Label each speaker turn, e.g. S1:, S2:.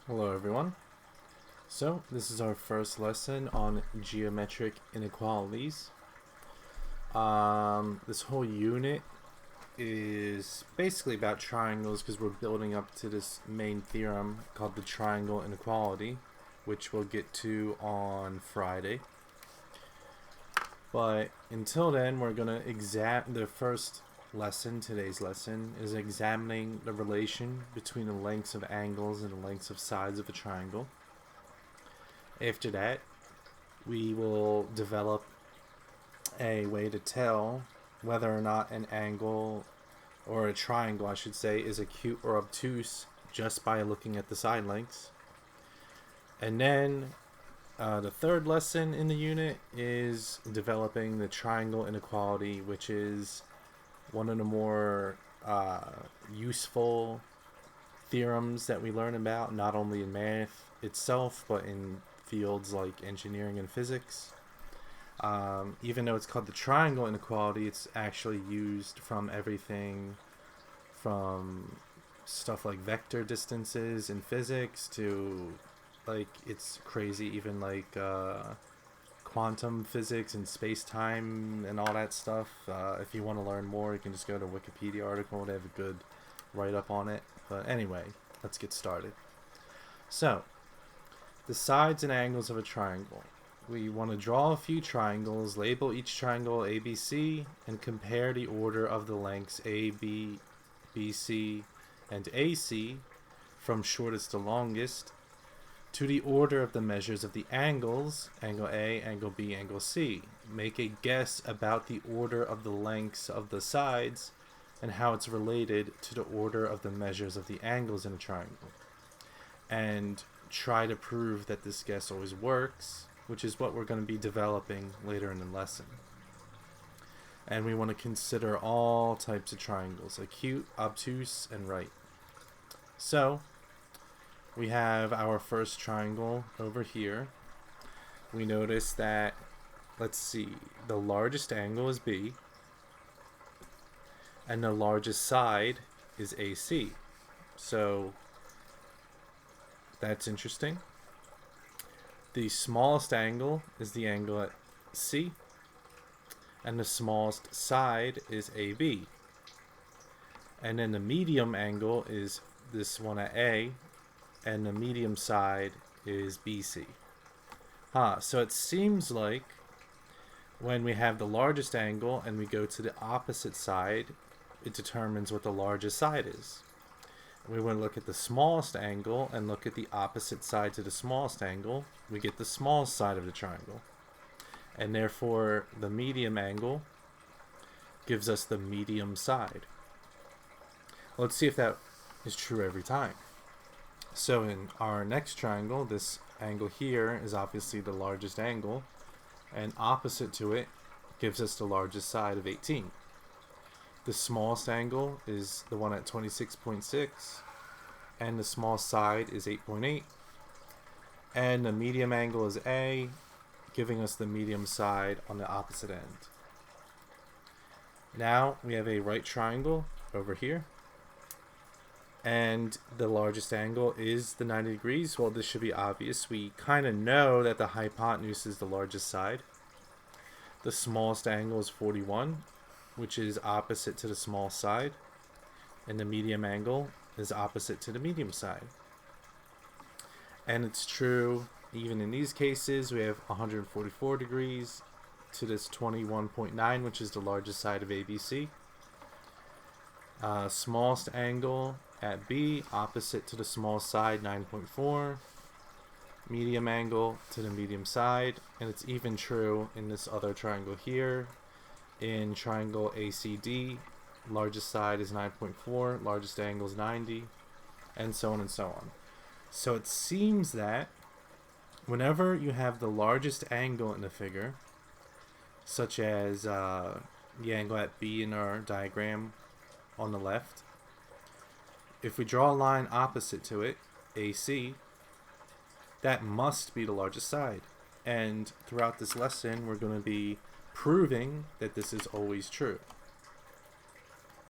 S1: Hello everyone. So this is our first lesson on geometric inequalities. This whole unit is basically about triangles because we're building up to this main theorem called the triangle inequality, which we'll get to on Friday. But until then, we're going to examine the first lesson. Today's lesson is examining the relation between the lengths of angles and the lengths of sides of a triangle. After that, we will develop a way to tell whether or not an angle, or a triangle I should say, is acute or obtuse just by looking at the side lengths. And then the third lesson in the unit is developing the triangle inequality, which is one of the more useful theorems that we learn about, not only in math itself, but in fields like engineering and physics. Even though it's called the triangle inequality, it's actually used from everything from stuff like vector distances in physics to, like, it's crazy, even like quantum physics and space-time and all that stuff. If you want to learn more, you can just go to a Wikipedia article. They have a good write-up on it. But anyway, let's get started. So, the sides and angles of a triangle. We want to draw a few triangles, label each triangle ABC, and compare the order of the lengths AB, BC, and AC from shortest to longest to the order of the measures of the angles, angle A, angle B, angle C. Make a guess about the order of the lengths of the sides and how it's related to the order of the measures of the angles in a triangle. And try to prove that this guess always works, which is what we're going to be developing later in the lesson. And we want to consider all types of triangles: acute, obtuse, and right. So we have our first triangle over here. We notice that, let's see, the largest angle is B, and the largest side is AC. So that's interesting. The smallest angle is the angle at C, and the smallest side is AB. And then the medium angle is this one at A, and the medium side is BC. So it seems like when we have the largest angle and we go to the opposite side, it determines what the largest side is. We want to look at the smallest angle and look at the opposite side to the smallest angle. We get the smallest side of the triangle. And therefore, the medium angle gives us the medium side. Let's see if that is true every time. So in our next triangle, this angle here is obviously the largest angle, and opposite to it gives us the largest side of 18. The smallest angle is the one at 26.6, and the small side is 8.8. And the medium angle is A, giving us the medium side on the opposite end. Now we have a right triangle over here, and the largest angle is the 90 degrees. Well, this should be obvious. We kind of know that the hypotenuse is the largest side. The smallest angle is 41, which is opposite to the small side, and the medium angle is opposite to the medium side. And it's true even in these cases. We have 144 degrees to this 21.9, which is the largest side of ABC. Smallest angle at B, opposite to the small side, 9.4. Medium angle to the medium side, and it's even true in this other triangle here. In triangle ACD, largest side is 9.4, largest angle is 90, and so on and so on. So it seems that whenever you have the largest angle in the figure, such as the angle at B in our diagram on the left, if we draw a line opposite to it, AC, that must be the largest side. And throughout this lesson, we're going to be proving that this is always true.